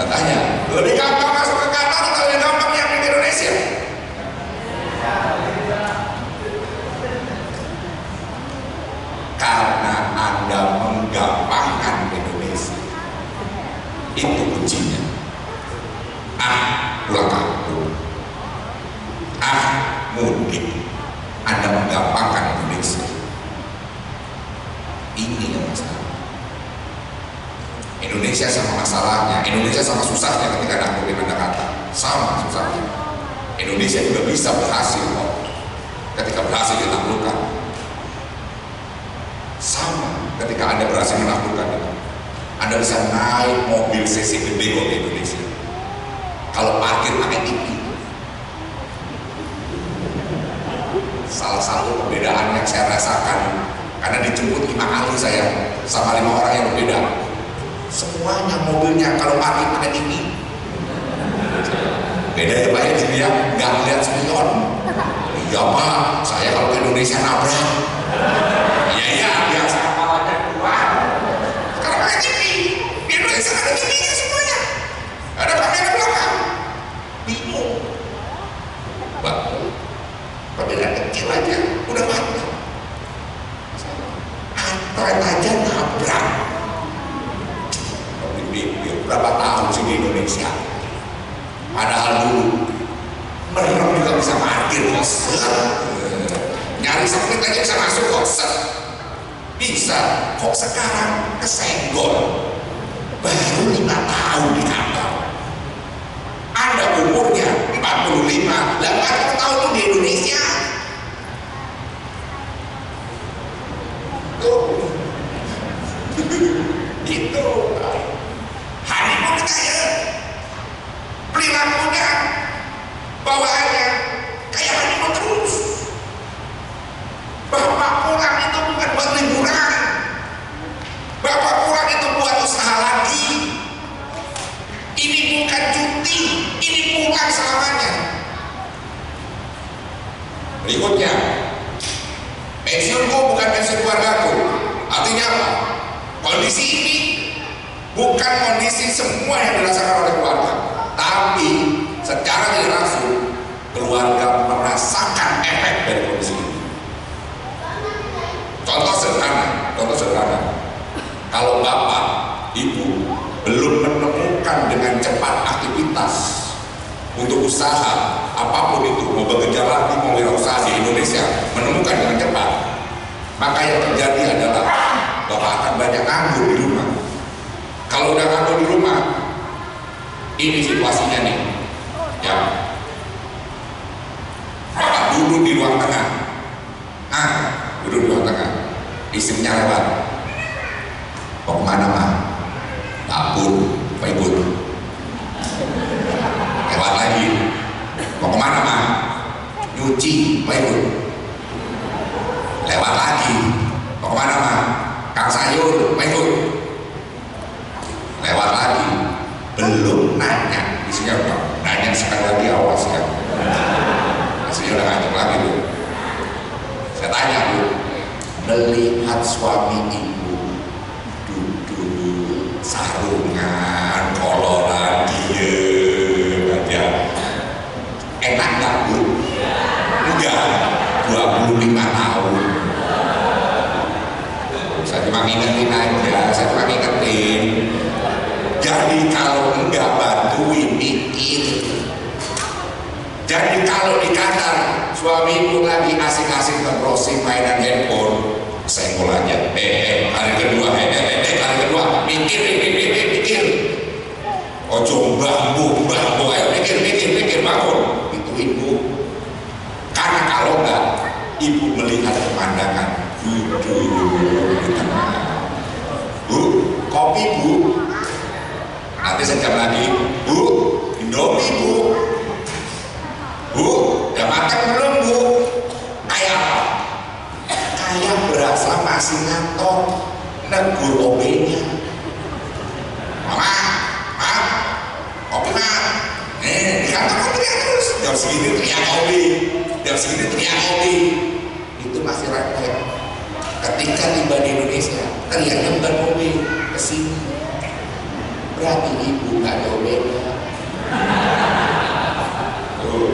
Katanya lebih gampang masuk ke Qatar atau lebih gampang yang di Indonesia? Karena Anda menggampangkan Indonesia. Itu kuncinya. Pulang kampung, mudik. Anda menggampangkan Indonesia. Ini yang masalah. Indonesia sama masalahnya, Indonesia sama susahnya ketika naklukin Anda kata, sama susahnya. Indonesia juga bisa berhasil kok ketika berhasil ditaklukkan. Sama ketika Anda berhasil menaklukkan itu. Anda bisa naik mobil CC gede kok di Indonesia. Kalau parkir pakai TV. Salah satu perbedaan yang saya rasakan karena dijemput 5 kali saya sama 5 orang yang berbeda. Semuanya mobilnya kalau parkir pakai TV. Beda ya Pak ya, jadi ya nggak lihat spion. Iya Pak, saya kalau ke Indonesia nabrak. Iya biasa kepalanya keluar. Sekarang pakai TV. Di Indonesia ada TV-nya semuanya. Ada kamera belakang. Bingung. Pak, perbedaan kecil aja udah mantap. Antret aja nabrak. Berapa tahun sih di Indonesia? Padahal dulu merem juga bisa parkir kok, nyari sempit aja bisa masuk kok, bisa. Kok sekarang kesenggol? Baru 5 tahun di kantor. Anda umurnya 45, 80 tahun tuh di Indonesia. Tuh. Itu. Honeymoon kita ya. Perilakunya, bawaannya kayak honeymoon terus. Bapak pulang itu bukan buat liburan. Bapak pulang itu buat usaha lagi. Ini bukan cuti, ini pulang selamanya. Berikutnya, pensiunku bukan pensiun keluargaku. Artinya apa? Kondisi ini bukan kondisi semua yang dirasakan oleh keluarga, tapi secara tidak langsung keluarga merasakan efek dari kondisi ini. Contoh sederhana, kalau bapak, ibu belum menemukan dengan cepat aktivitas untuk usaha apapun itu, mau bekerja lagi, mau wirausaha di Indonesia, menemukan dengan cepat, maka yang terjadi adalah bapak akan banyak nganggur di rumah. Kalau udah nganggur di rumah, ini situasinya nih, ya. Bapak duduk di ruang tengah, duduk di ruang tengah, istrinya lewat, mau kemana mah? Dapur, Pak Ibu. Lewat lagi, mau kemana mah? Nyuci, Pak Ibu. Lewat lagi, mau kemana mah? Kang sayur, Pak Ibu. Lewat lagi, belum nanya, isinya udah nanya sekali lagi, awas ya. Isinya udah ngantuk lagi Bu. Saya tanya Bu, melihat suami ibu duduk sarungan, koloran, diem aja, enak gak Bu? Enggak, 25 tahun. Saya cuma ngingetin aja, saya cuma ngingetin. Jadi kalau enggak bantuin mikir. Jadi kalau di Qatar suamiku lagi asik-asik ngebrowsing mainan handphone, senggol aja. Hari kedua, mikir. Ojo bambu, ayo mikir, bangun. Itu ibu. Karena kalau enggak, ibu melihat pemandangan duduk di tengah. Bu, kopi Bu. Nanti sejam lagi, Bu, Indomie Bu. Bu, udah makan belum Bu? Kayak apa? Kayak berasa masih ngantok, negur OB-nya. Mama, kopi mah. Di kantor kan teriak terus. Jam segini teriak OB. Itu masih rakyat. Ketika tiba di Indonesia, teriaknya bukan OB, kesini. berarti ibu nggak jauh beda.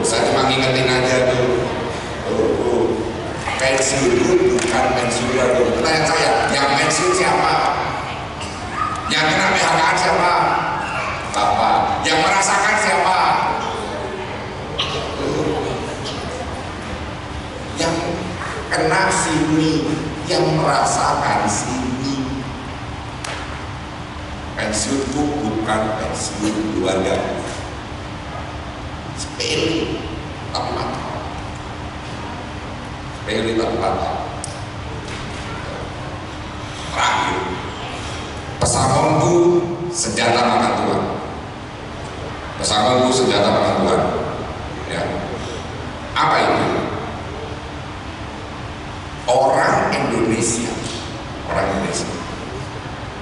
Saya cuma ngingetin aja tuh. Pensiun bukan pensiun baru. Pertanyaan saya, yang pensiun siapa? Yang kena PHK siapa? Bapak. Yang merasakan siapa? Yang kena sini, yang merasakan sini. Pensiunku bukan pensiun keluarga. Sepele tapi mantap. Sepele tapi mantap. Terakhir, pesangonku senjata makan Tuhan. Pesangonku senjata makan Tuhan. Ya. Apa itu? Orang Indonesia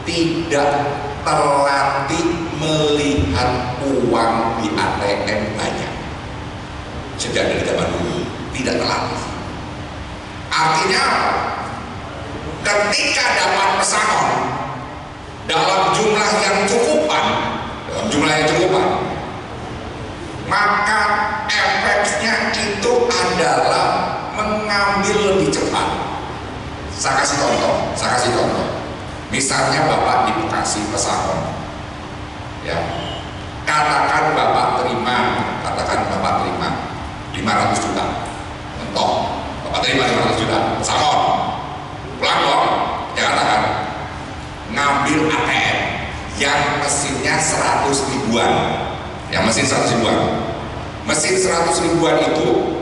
tidak terlatih melihat uang di ATM banyak. Sejak dari zaman dulu tidak terlatih. Artinya ketika dapat pesangon dalam jumlah yang cukupan, maka efeknya itu adalah mengambil lebih cepat. Saya kasih contoh. Misalnya Bapak dikasih pesangon, ya, katakan Bapak terima 500 juta, mentok. Bapak terima 500 juta, pesangon, pulang dong, ya katakan, ngambil ATM yang mesinnya 100 ribuan, yang mesin 100 ribuan, mesin 100 ribuan itu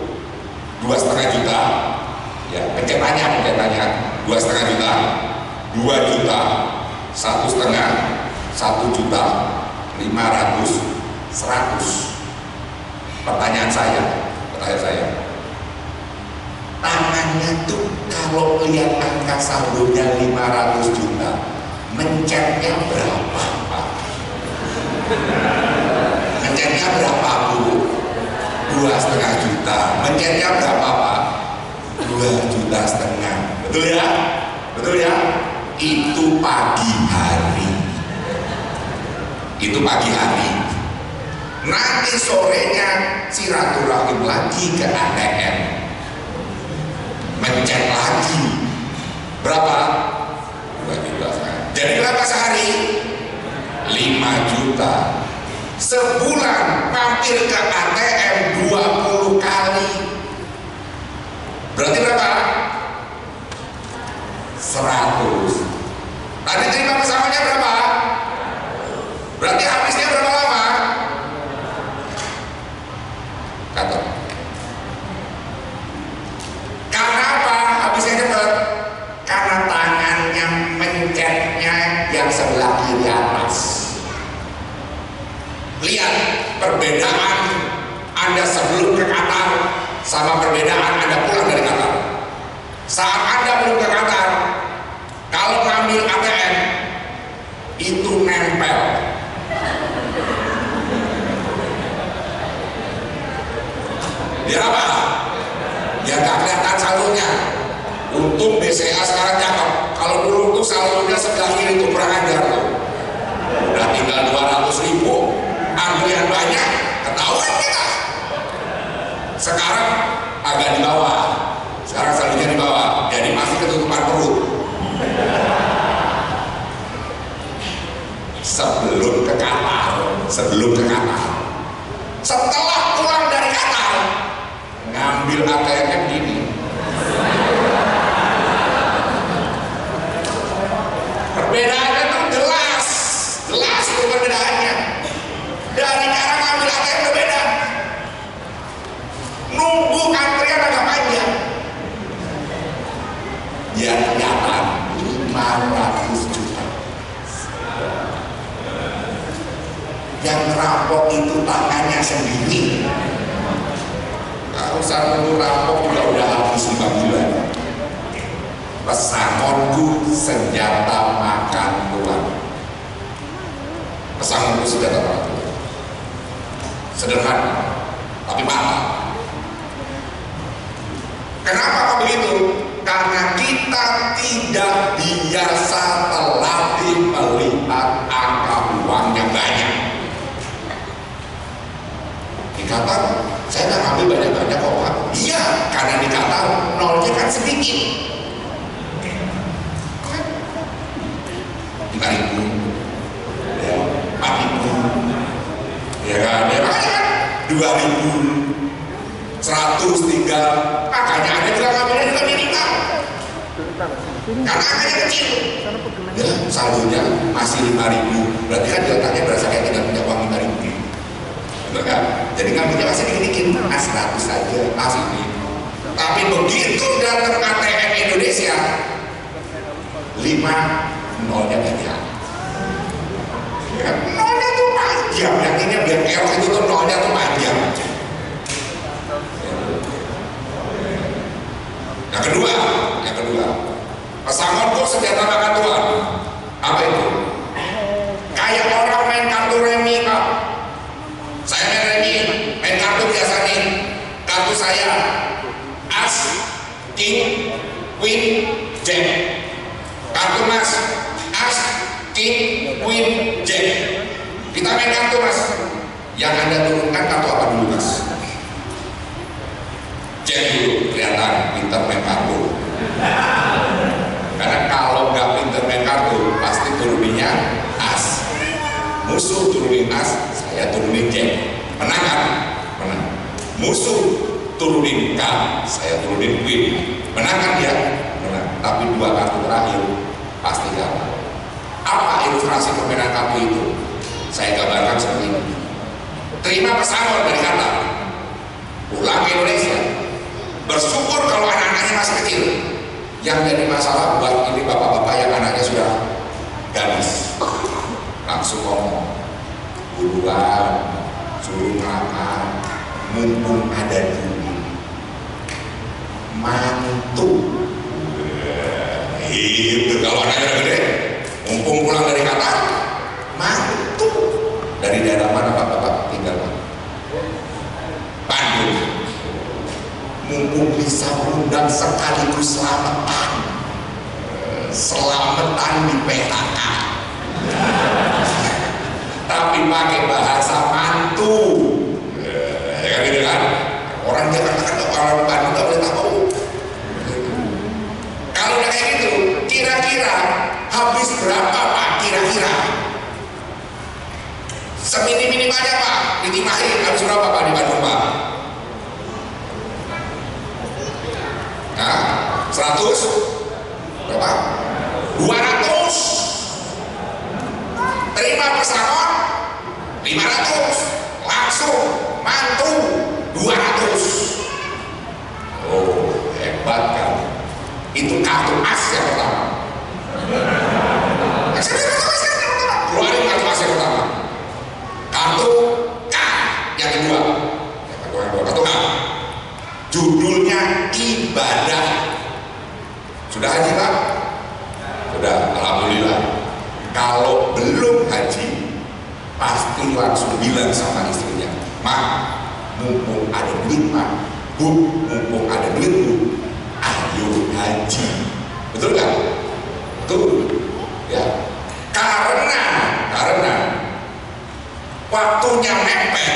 2,5 juta, ya, pencetannya 2,5 juta, 2 juta, 1,5, 1 juta, 500, 100. Pertanyaan saya, tangannya tuh kalau lihat angka saldonya 500 juta, mencetnya berapa, Pak? Mencetnya berapa, Bu? 2,5 juta. Mencetnya berapa, Pak? 2,5 juta. Betul ya? Itu pagi hari. Nanti sorenya silaturahim lagi ke ATM, mencet lagi. Berapa? 2 juta. Jadi berapa sehari? 5 juta. Sebulan mampir ke ATM 20 kali. Berarti berapa? 100. Tadi terima pesangonnya berapa? Berarti habisnya berapa lama? Kata. Karena apa? Habisnya cepat. Karena tangannya mencetnya yang sebelah kiri atas. Lihat perbedaan Anda sebelum ke Qatar sama perbedaan Anda pulang dari Qatar. Saat Anda belum ke Qatar, kalau ngambil ATM itu nempel. Biar apa? Biar gak kelihatan saldonya. Untung BCA sekarang cakep. Kalau dulu tuh saldonya sebelah kiri itu kurang ajar tuh. Udah tinggal 200 ribu, antrian banyak, ketahuan kita. Sekarang agak di bawah. Sekarang saldonya di bawah, jadi masih ketutupan perut. Sebelum ke Qatar. Setelah pulang dari Qatar, ngambil ATM gini. Perbedaannya tuh jelas itu perbedaannya. Dari cara ngambil ATM berbeda. Nunggu antrian agak panjang. Ya ternyata 500 juta. Yang ngerampok itu tangannya sendiri. Kalau saya nunggu rampok juga udah habis 5 bulan. Pesangonku senjata makan Tuhan. Pesangonku senjata makan Tuhan. Sederhana, tapi mantap. Kenapa kok begitu? Karena kita tidak biasa terlatih melihat angka uang yang baik. tinggal, makanya ada juga ngambilnya juga minimal karena angkanya kecil ya, saldonya masih 5.000, berarti kan datanya berasa kayak tidak punya uang 5.000, betul kan? Jadi ngambilnya masih dikit-dikit, 100 saja masih ini. Tapi begitu datang ATM Indonesia 5 nolnya banyak ya, nolnya tuh panjang, yang ini biar keok itu tuh nolnya tuh panjang. Yang kedua, pesangon tuh senjata makan Tuhan. Apa itu? Kayak orang main kartu remi, Pak. Saya main remi, main kartu biasa nih. Kartu saya As, King, Queen, Jack. Kartu Mas As, King, Queen, Jack. Kita main kartu, Mas. Yang Anda turunkan kartu apa dulu, Mas? Jack dulu, kelihatan pinter main kartu. Karena kalau nggak pinter main kartu, pasti turuninnya As. Musuh turunin As, saya turunin Jack. Menang kan? Menang. Musuh turunin K, saya turunin Queen. Menang kan dia? Menang. Tapi 2 kartu terakhir pasti kalah. Apa ilustrasi permainan kartu itu? Saya gambarkan seperti ini. Terima pesangon dari kata, pulang ke Indonesia. Bersyukur kalau anak-anaknya masih kecil. Yang jadi masalah buat ini bapak-bapak yang anaknya sudah gadis, langsung ngomong, buruan, suruh makan, mumpung ada duit, mantu. Itu kalau anaknya udah gede, mumpung pulang dari Qatar, mantu. Dari daerah mana bapak-bapak tinggal? Bandung. Mumpung bisa mengundang sekaligus selamatan di PHK, tapi pakai bahasa mantu, ya kan gitu kan? Orang Jakarta kan orang Bandung nggak boleh tahu. Kalau udah kayak gitu, kira-kira habis berapa Pak? Kira-kira semini-minimalnya Pak, ditimahin habis berapa Pak di Bandung Pak? Nah, 100 berapa? 200. Terima pesangon 500, langsung mantu 200. Oh, hebat kan? Itu kartu as yang pertama. Keluarin kartu as yang pertama. Kartu K yang kedua. Kartu K. Judulnya ibadah. Sudah haji Pak? Sudah, alhamdulillah. Kalau belum haji, pasti langsung bilang sama istrinya, Mak, mumpung ada duit Mak, Bu, mumpung ada duit Bu, ayo haji. Betul kan? Betul. Ya. Karena waktunya mepet,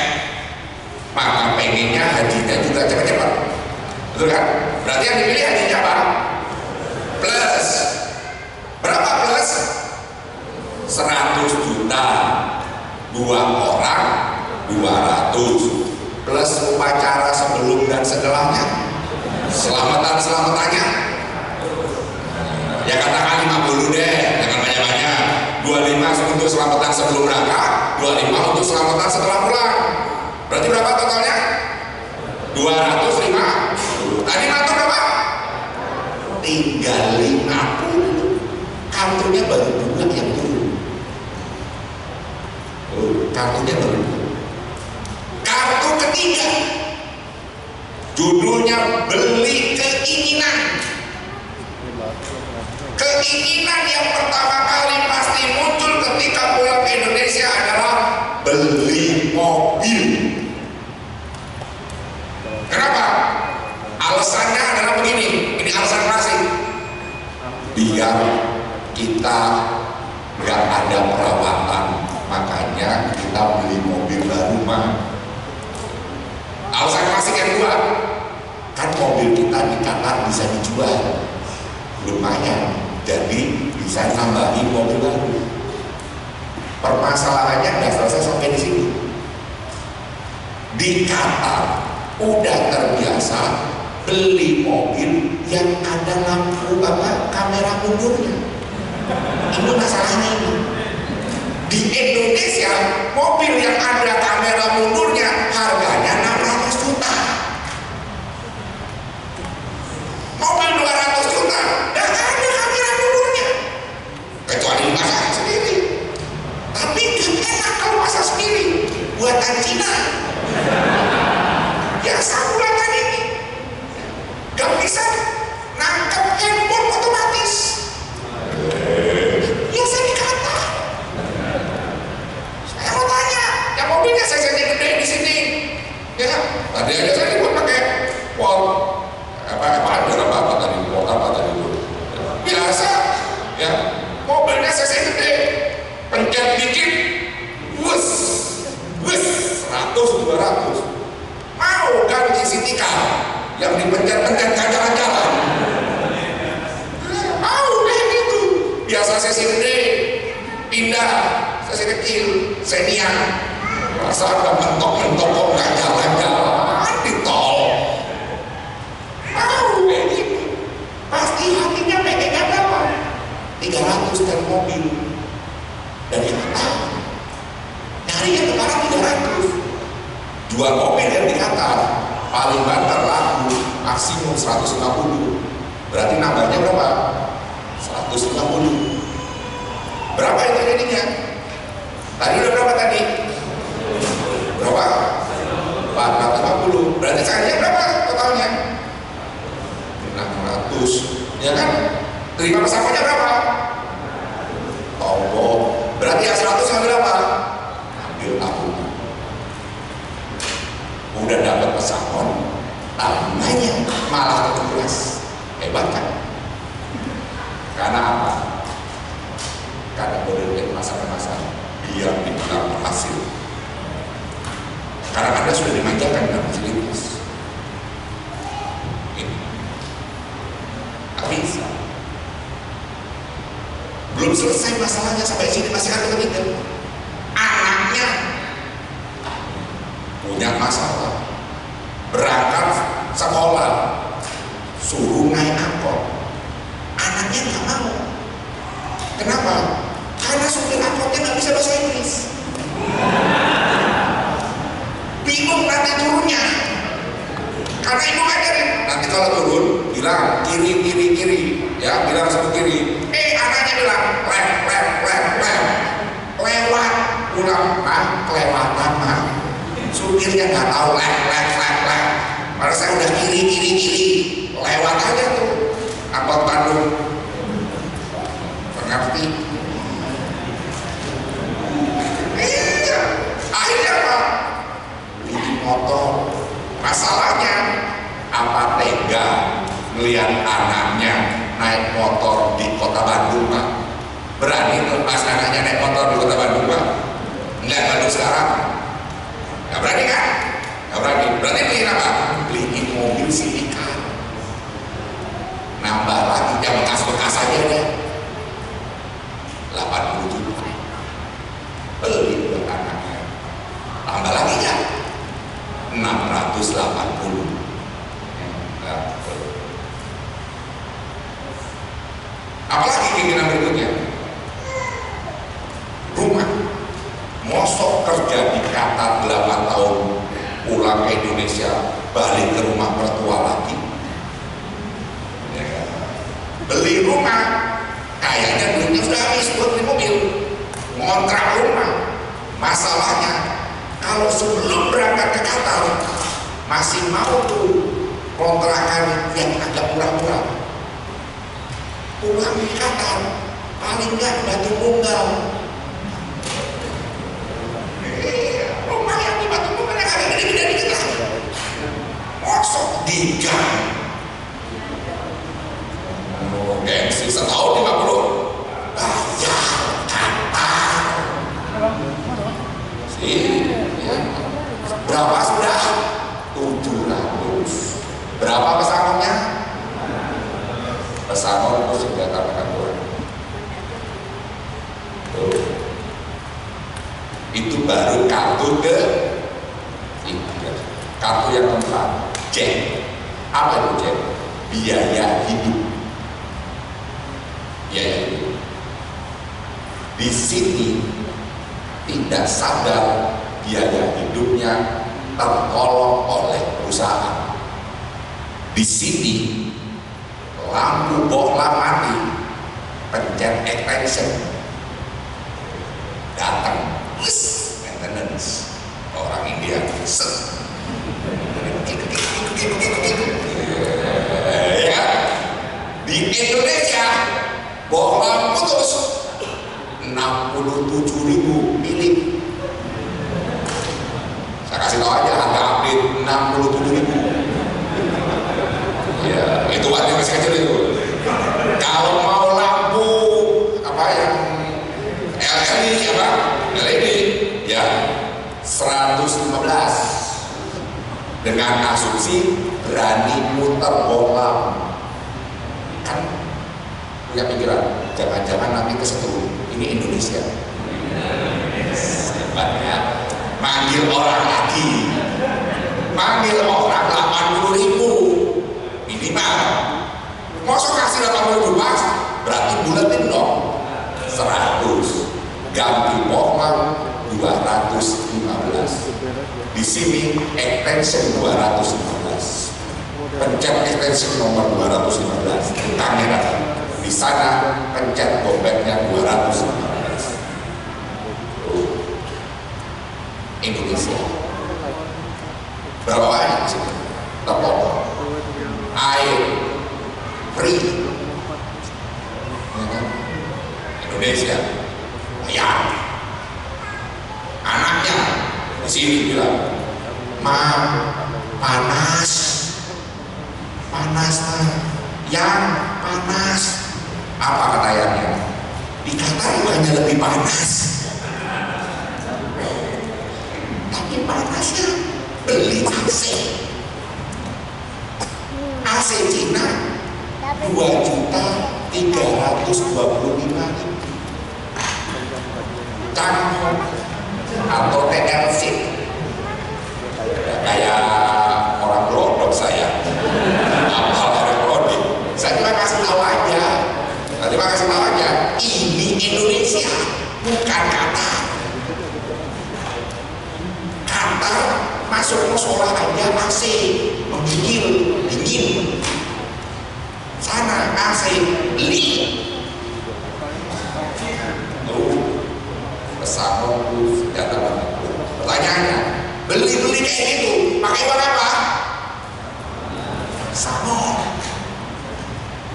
maka pengennya hajinya juga cepat-cepat. Betul kan? Berarti yang dipilih hajinya apa? Plus. Berapa plus? 100 juta. 2 orang 200. Plus upacara sebelum dan setelahnya. Selamatan-selamatannya. Ya katakan 50 deh, jangan banyak-banyak. 25 untuk selamatan sebelum berangkat, 25 untuk selamatan setelah pulang. Berarti berapa totalnya? 250. Tadi mantu berapa? Tinggal 50. Kartunya baru 2 yang turun. Kartunya baru 2. Kartu ketiga, judulnya beli keinginan. Keinginan yang pertama kali pasti muncul ketika pulang ke Indonesia adalah beli mobil. Kenapa? Alasannya adalah begini, ini alasan klasik. Biar kita nggak ada perawatan, makanya kita beli mobil baru Pak. Alasan klasik yang kedua, kan mobil kita di Qatar bisa dijual, lumayan, jadi bisa nambahin mobil baru. Permasalahannya nggak selesai sampai di sini. Di Qatar udah terbiasa beli mobil yang ada lampu kamera mundurnya. Ini masalahnya ini. Di Indonesia mobil yang ada kamera mundurnya harganya 600 juta. Mobil 200 juta dan ada kamera mundurnya. Kecuali dimasak sendiri. Tapi enak kalau masak sendiri. Buatan Cina. Yang sabulatan ini gak bisa nangkep handphone otomatis. Biasa di Qatar. Saya mau tanya, yang mobilnya saya gede di sini, ya tadi aja saya dibuat pakai wall apa tadi biasa, ya mobilnya saya gede, pencet dikit, wus 100-200. Mau ganti Citica yang dipencet-pencet gak jalan-jalan? Mau deh gitu. Biasa sesi gede pindah sesi kecil senior, masa ada mentok-mentok kok gak jalan-jalan di tol. Mau deh gitu. Pasti hatinya pengennya berapa? 300 dari mobil. Dan kita tahu nyari yang sekarang 300. Dua mobil yang di Qatar paling banter laku maksimum 150. Berarti nambahnya berapa? 150. Berapa itu jadinya? Tadi udah berapa tadi? Berapa? 450. Berarti sekarang berapa totalnya? 600. Ya kan? Terima pesangonnya berapa? Tonggo. Berarti yang 100 ambil apa? Ambil tabungan. Udah dapat pesangon, tabungannya malah 17. Hebat kan? Karena apa? Karena boleh masa-masa biar dibilang berhasil. Karena Anda sudah dimanjakan dengan fasilitas. Ini tak bisa. Belum selesai masalahnya sampai sini masih ada ketiga. Anaknya punya masalah, berangkat sekolah, suruh naik angkot, anaknya nggak mau. Kenapa? Karena supir angkotnya nggak bisa bahasa Inggris. Bingung nanti turunnya. Karena ibu ngajarin, nanti kalau turun bilang kiri, ya bilang sama kiri. Anaknya bilang lewat, pulang kelewatan mah. Supirnya nggak tahu lek. Padahal saya udah kiri, lewat aja tuh angkot Bandung. Mengerti? Iya. Akhirnya apa? Beli motor. Masalahnya apa tega melihat anaknya naik motor di kota Bandung, Pak? Berani lepas anaknya naik motor di kota Bandung, Pak? Enggak, Bandung sekarang. Gak berani kan? Gak berani. Berarti beliin apa? Beliin mobil Civica. Nambah lagi yang bekas-bekas aja deh. 80 juta. Beli buat anaknya. Tambah lagi ya. 680. Apalagi keinginan berikutnya? Rumah. Mosok kerja di Qatar 8 tahun, pulang ke Indonesia, balik ke rumah mertua lagi. Ya. Beli rumah, kayaknya duitnya sudah habis buat beli mobil. Ngontrak rumah. Masalahnya, kalau sebelum berangkat ke Qatar, masih mau tuh kontrakan yang agak murah-murah. Pulang di Qatar, paling nggak batu tunggal. Rumah yang di batu tunggal yang agak gede-gede dikit lah. Mosok digang. Gengsi setahun 50. Bayar Qatar. Ya. Berapa sudah? 700. Berapa pesangonnya? Pesangon itu sudah katakan Tuhan. Tuh. Itu baru kartu ke Ini dia. Kartu yang keempat, C. Apa itu C? Biaya hidup. Biaya hidup. Di sini tidak sadar biaya hidupnya tertolong oleh perusahaan. Di sini lampu bohlam mati, pencet extension, datang, maintenance, orang India, ya. Di Indonesia bohlam putus, 67.000 milik. Saya kasih tahu aja harga update 67.000. Ya, itu warna masih kecil itu. Kalau mau lampu apa yang LED apa? LED ya 115 dengan asumsi berani muter bohlam. Kan punya pikiran, jangan-jangan nanti kesetrum. Ini Indonesia. Hebatnya. Manggil orang lagi, manggil orang 80.000 minimal. Masuk kasih 80.000 pas, berarti buletin dong 100, ganti bohlam 215. Di sini extension 215, pencet extension nomor 215, kamera. Di sana pencet bombetnya 215. Indonesia berapa banyak sih terpotong air free Indonesia ya anaknya di sini bilang panas lah yang panas apa kata ayahnya di Qatar bukannya lebih panas panasnya beli AC Cina 2.325.000 Changhong atau TLC kayak orang Glodok saya apal orang Glodok saya cuma kasih tahu aja ini Indonesia bukan Qatar. Masuk musola aja AC menggigil dingin, sana AC beli pesangon senjata banget. Pertanyaannya beli kayak gitu pakai uang apa? Pesangon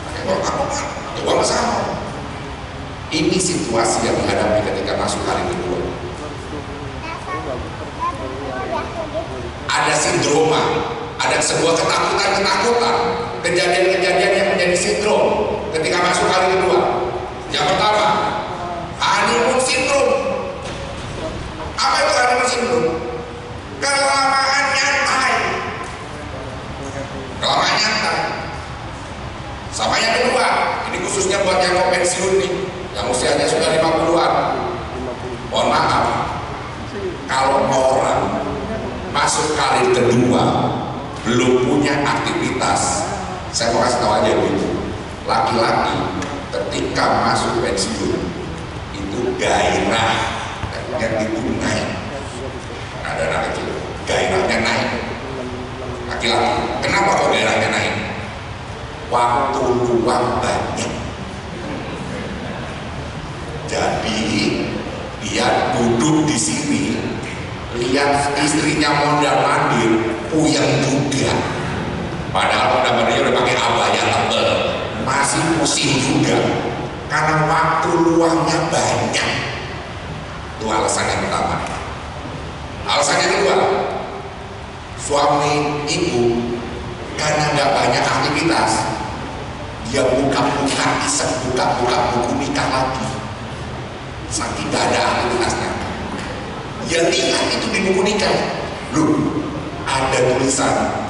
pakai uang apa? Uang pesangon. Ini situasi yang dihadapi ketika masuk hari kedua. Ada sindroma, ada sebuah ketakutan, kejadian-kejadian yang menjadi sindrom ketika masuk hari kedua. Yang pertama, honeymoon syndrome. Apa itu honeymoon syndrome? Kelamaan nyantai. Sama yang kedua, ini khususnya buat yang mau pensiun nih, yang usianya sudah 50-an. Mohon maaf, kalau orang masuk karir kedua belum punya aktivitas, saya mau kasih tahu aja dulu, laki-laki ketika masuk pensiun itu gairah itu naik. Ada anak kecil gairahnya naik, laki-laki. Kenapa kok gairahnya naik? Waktu luang banyak, jadi dia duduk di sini lihat istrinya mondar-mandir, puyeng juga. Padahal mondar-mandirnya udah pakai abaya tebel, masih pusing juga karena waktu luangnya banyak. Itu alasan yang pertama. Alasan yang kedua, suami ibu karena nggak banyak aktivitas, dia buka-buka iseng, buka-buka buku nikah lagi, saking nggak ada aktivitasnya. Ya lihat itu di buku nikah, loh ada tulisan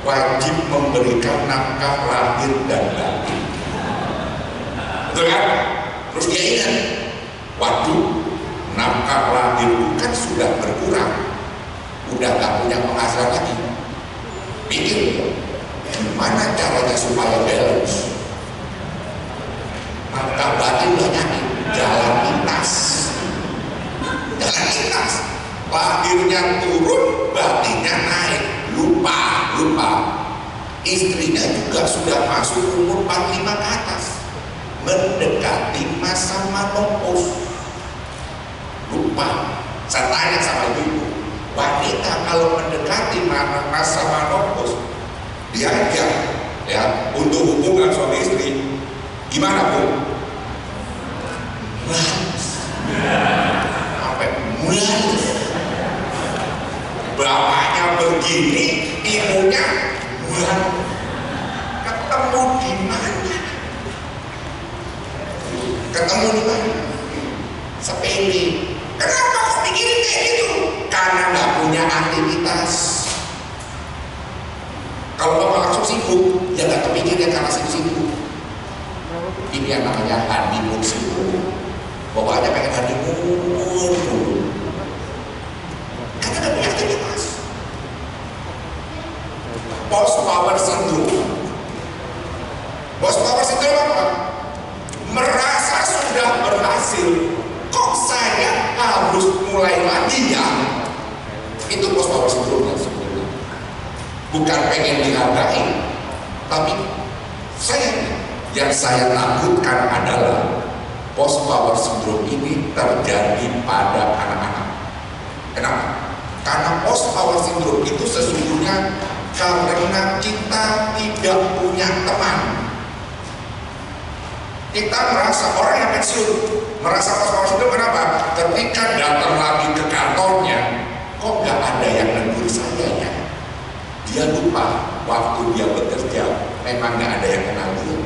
wajib memberikan nafkah lahir dan batin, betul kan? Terus dia ingat, waduh nafkah lahir kan sudah berkurang, udah gak punya punya penghasilan lagi, pikir gimana caranya supaya balance. Maka batin banyak jalan lintas, lahirnya turun, batinnya naik, lupa. Istrinya juga sudah masuk umur 45 ke atas, mendekati masa menopause. Lupa. Saya tanya sama ibu, wanita kalau mendekati masa menopause, diajak ya untuk hubungan suami istri, gimana Bu? Sampai mulus. Bapaknya begini, ibunya mulus. Ketemu di mana? Sepele. Kenapa kok mikirin kayak gitu? Karena nggak punya aktivitas. Kalau bapak langsung sibuk, ya nggak kepikirnya karena sibuk. Ini yang namanya honeymoon sibuk. Bapaknya pengen honeymoon dulu. Karena nggak punya aktivitas. Post power syndrome. Post power syndrome apa? Merasa sudah berhasil, kok saya harus mulai lagi ya? Itu post power syndrome sebenarnya. Bukan pengen dihargai, tapi yang saya takutkan adalah post power syndrome ini terjadi pada anak-anak. Kenapa? Karena post power syndrome itu sesungguhnya karena kita tidak punya teman. Kita merasa orang yang pensiun merasa post power syndrome. Kenapa? Ketika datang lagi ke kantornya, kok nggak ada yang negur saya ya? Dia lupa waktu dia bekerja memang nggak ada yang kenal dia,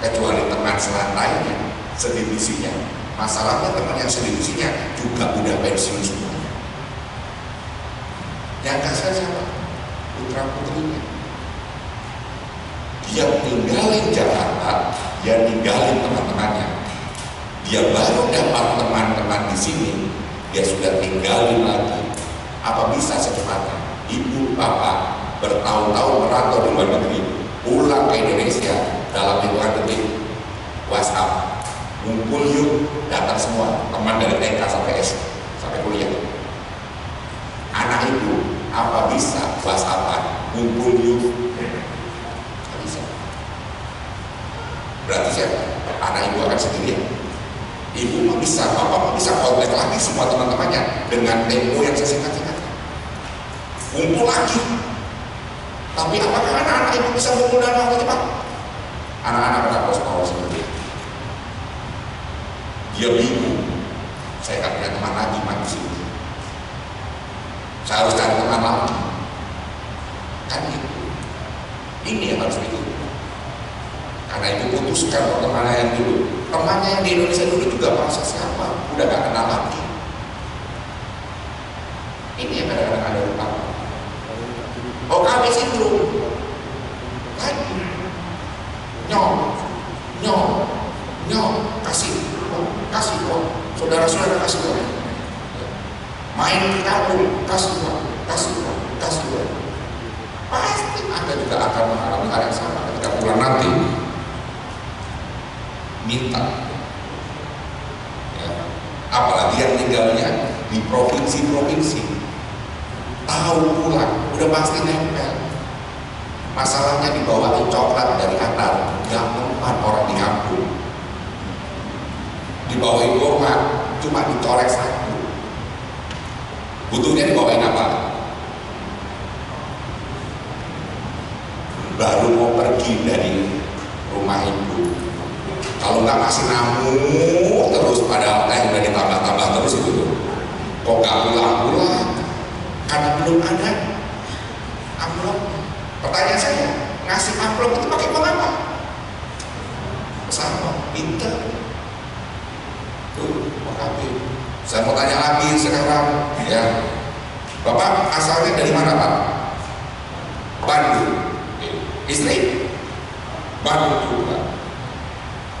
kecuali teman selantainya, sedivisinya. Masalahnya teman yang sedivisinya juga udah pensiun semuanya. Yang kasar siapa? Putra putrinya. Dia tinggalin Jakarta, dia tinggalin teman-temannya. Dia baru dapat teman-teman di sini, dia sudah tinggalin lagi. Apa bisa secepatnya? Ibu bapak bertahun-tahun merantau di luar negeri, pulang ke Indonesia dalam hitungan detik, WhatsApp, ngumpul yuk, datang semua teman dari TK sampai SD sampai kuliah. Anak ibu apa bisa WhatsAppan, ngumpul yuk? Nggak bisa. Berarti siapa? Anak ibu akan sendirian. Ibu mah bisa, bapak mah bisa kontak lagi semua teman-temannya dengan tempo yang sesingkat-singkatnya. Kumpul lagi. Tapi apakah anak-anak ibu bisa kumpul dalam waktu cepat? Anak-anak pada post power seperti itu. Dia bingung. Saya nggak punya teman lagi manusia. Saya harus cari teman lagi. Kan itu. Ini yang harus itu. Karena itu putuskan temannya yang dulu. Temannya yang di Indonesia dulu juga merasa siapa, udah gak kenal lagi. Ini yang kadang-kadang ada lupa. Oh kami sindrom. Lagi. Nyong, kasih uang. Saudara-saudara kasih uang. Main ke kampung, kasih uang. Pasti Anda juga akan mengalami hal yang sama ketika pulang nanti. Minta ya. Apalagi yang tinggalnya di provinsi-provinsi, tahu pulang udah pasti nempel. Masalahnya dibawain coklat dari Qatar, gak mempan orang di kampung. Dibawain kurma, cuma dicorek satu. Butuhnya dibawain apa? Baru mau pergi dari rumah ibu, kalau nggak masih namu terus, padahal teh udah ditambah-tambah terus itu tuh. Kok nggak pulang-pulang? Karena belum ada amplop. Pertanyaan saya, ngasih amplop itu pakai uang apa? Pesawat, pinter. Tuh, OKB. Saya mau tanya lagi sekarang, ya. Bapak asalnya dari mana, Pak? Bandung. Istri? Bandung juga.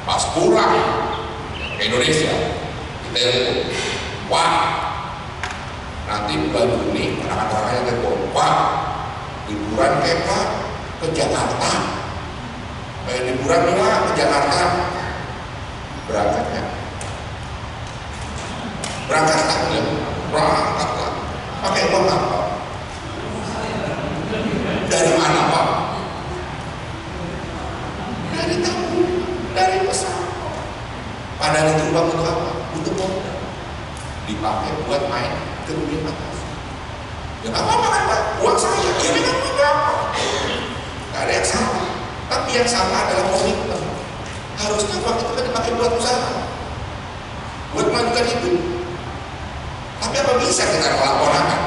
Pas pulang ke Indonesia, ditelepon, wah, nanti bulan Juni anak-anaknya telepon, Pak, liburan Pak ke Jakarta, liburan Pak ke Jakarta, berangkatnya berangkat pakai uang apa? Dari mana Pak? Dari tabung, dari pesawat. Padahal itu uang untuk apa? Untuk modal, dipakai buat main ke dunia atas. Ya nggak apa-apa kan Pak, uang saya, ya memang apa? Nggak ada yang salah, tapi yang salah adalah komitmen. Harusnya uang itu kan dipakai buat usaha, buat majukan hidup. Tapi apa bisa kita nolak ponakan?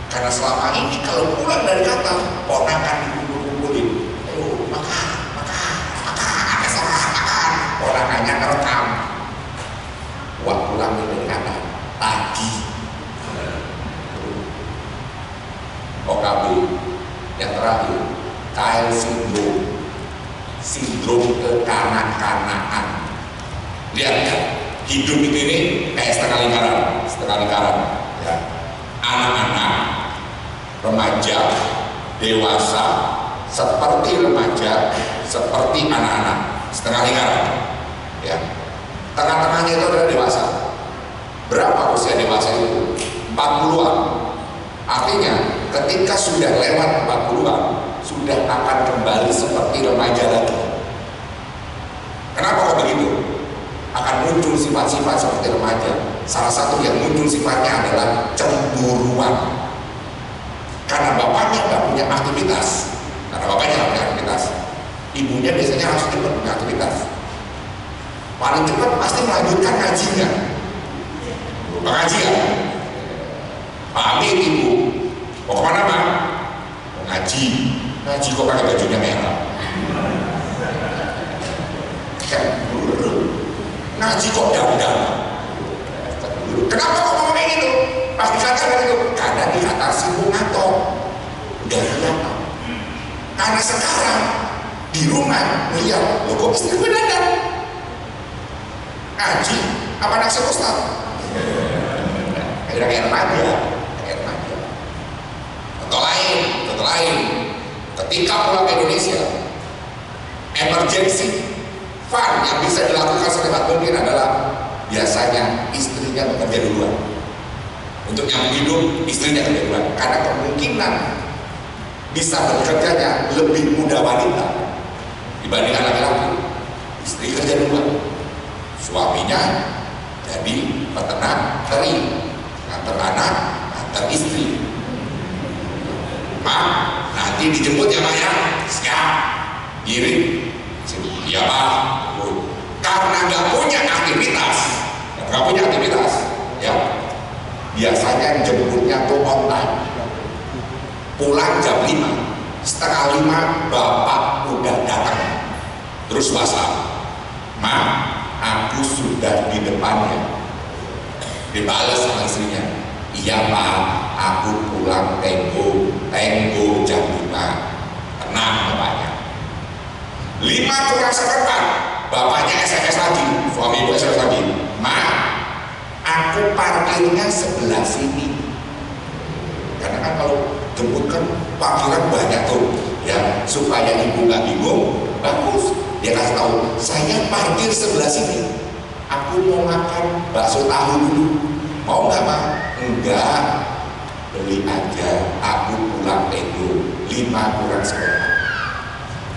Karena selama ini kalau pulang dari Qatar, ponakan dikumpul-kumpulin, ayo makan, ponakannya terekam. Waktu pulang dari Qatar, tagih. OKB yang terakhir, child syndrome, sindrom kekanak-kanakan. Lihat ya, hidup ini kayak setengah lingkaran ya. Anak-anak, remaja, dewasa, seperti remaja, seperti anak-anak, setengah lingkaran ya. Tengah-tengahnya itu adalah dewasa. Berapa usia dewasa itu? 40-an. Artinya ketika sudah lewat 40-an, sudah akan kembali seperti remaja lagi. Kenapa kok begitu? Akan muncul sifat-sifat seperti remaja. Salah satu yang muncul sifatnya adalah cemburuan. Karena bapaknya nggak punya aktivitas. Ibunya biasanya harus cepat punya aktivitas. Paling cepat pasti melanjutkan ngajinya. Lupa ngaji ya? Pamit ibu. Mau kemana Pak? Mau ngaji. Ngaji kok pakai bajunya merah? Ngaji kok dandan? Kenapa kok ngomong kayak gitu? Pas dikatakan itu, karena dikata sibuk ngantor. Udah kelihatan. Karena sekarang di rumah melihat, loh kok istri gue dandan? Ngaji apa anak sekostal? Kayak remaja. Contoh lain, ketika pulang ke Indonesia, emergency fund yang bisa dilakukan secepat mungkin adalah biasanya istrinya bekerja duluan. Untuk yang hidup, istrinya kerja duluan. Karena kemungkinan bisa bekerjanya lebih mudah wanita dibandingkan laki-laki. Istri kerja duluan, suaminya jadi peternak teri, antar anak, antar istri. Pak, nanti dijemput ya Pak ya? Siap. Kirim. Iya Pak. Karena nggak punya aktivitas, ya. Biasanya jemputnya tuh online. Pulang jam 5, setengah 5 bapak udah datang. Terus WhatsApp, Ma, aku sudah di depannya. Dibalas sama istrinya, iya Pak, aku pulang tenggo jam 5. Tenang bapaknya. 5 kurang seperempat, bapaknya SMS lagi, suami ibu SMS lagi, Ma, aku parkirnya sebelah sini. Karena kan kalau jemput kan parkiran banyak tuh, ya, supaya ibu nggak bingung. Bagus, dia kasih tahu, saya parkir sebelah sini. Aku mau makan bakso tahu dulu. Mau nggak Pak? Enggak, beli aja. Aku pulang tenggo 5 kurang seperempat.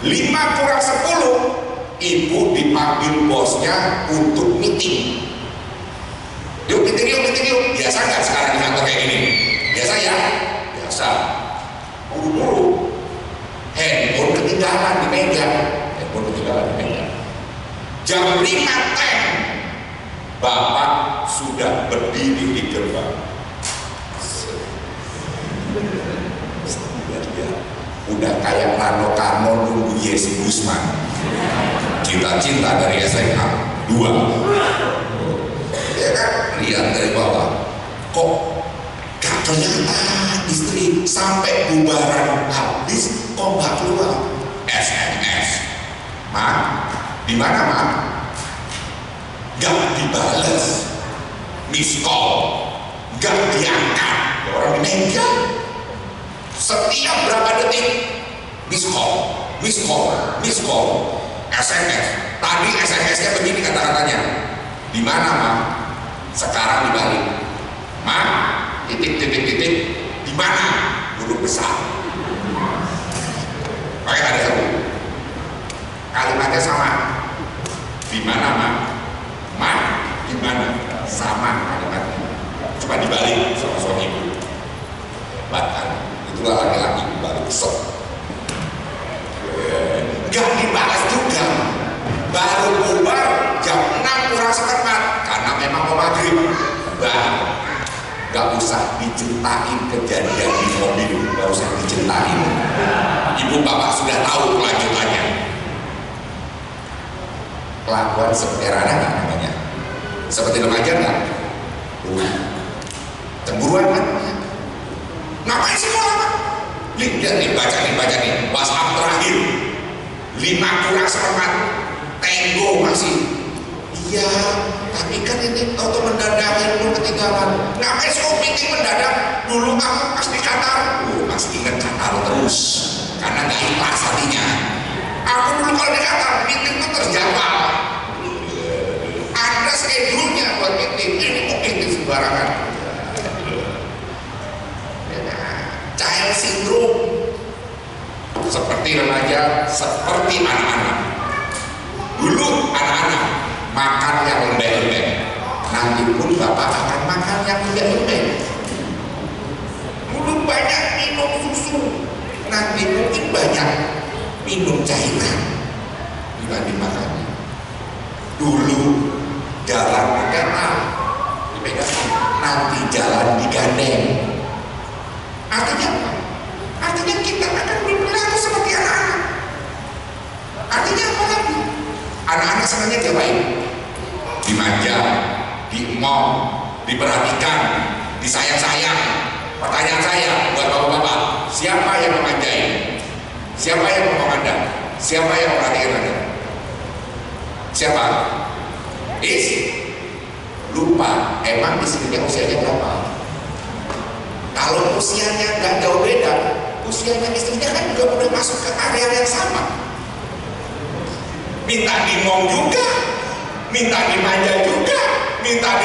5 kurang 10, ibu dipanggil bosnya untuk meeting. Yuk meeting yuk. Biasa nggak sekarang di kantor kayak gini? Biasa ya? Biasa. Buru-buru. Handphone ketinggalan di meja. Jam 5:10, bapak sudah berdiri di gerbang. Udah kayak Rano Karno nunggu Yesi Gusman. Cinta-cinta dari SMA 2. Ya kan, lihat dari bawah, kok gak kelihatan istri, sampai bubaran habis kok gak keluar. SMS, Ma, di mana Ma? Gak dibales, miss call, gak diangkat. megang. Setiap berapa detik miss call, SMS. Tadi SMS-nya begini kata-katanya. Di mana, Ma? Sekarang dibalik. Ma, titik. Di mana? Huruf besar. Pakai tanda seru. Kalimatnya sama. Di mana, Ma? Ma, di mana? Sama kalimatnya. Coba dibalik sama suami ibu. Bahkan itulah laki-laki baru kesel. Gak dibalas juga. Baru bubar jam 6 kurang seperempat karena memang mau maghrib. Gak usah diceritain kejadian di mobil, gak usah diceritain. Ibu bapak sudah tahu kelanjutannya. Kelakuan seperti anak nggak namanya? Seperti remaja nggak? Cemburuan kan? Ngapain sih orang? Lihat nih, baca nih, WhatsApp terakhir 5 kurang seperempat, Tenggo masih. Iya, tapi kan ini auto mendadak, lu ketinggalan. Ngapain sih meeting mendadak? Dulu kamu pas di Qatar, masih ingat Qatar terus, karena nggak ikhlas hatinya. Aku dulu kalau di Qatar, meeting itu terjadwal. Ada schedule-nya buat meeting, ini kok meeting sembarangan. Child syndrome, seperti remaja, seperti anak-anak. Dulu anak-anak makan yang lembek-lembek, nanti pun bapak akan makan yang lembek-lembek. Dulu banyak minum susu, nanti mungkin banyak minum cairan dibanding makannya. Dulu jalan dipegang, nanti jalan digandeng. Artinya apa? Artinya kita akan berperilaku seperti anak-anak. Artinya apa lagi? Anak-anak senangnya diapain? Dimanja, diemong, diperhatikan, disayang-sayang. Pertanyaan saya buat bapak-bapak, siapa yang memanjai? Siapa yang memandang? Siapa yang memperhatikan Anda? Siapa? Lupa, emang istrinya usianya berapa? Kalau usianya nggak jauh beda, usianya istrinya kan juga udah masuk ke area yang sama. Minta dimong juga, minta dimanja juga, minta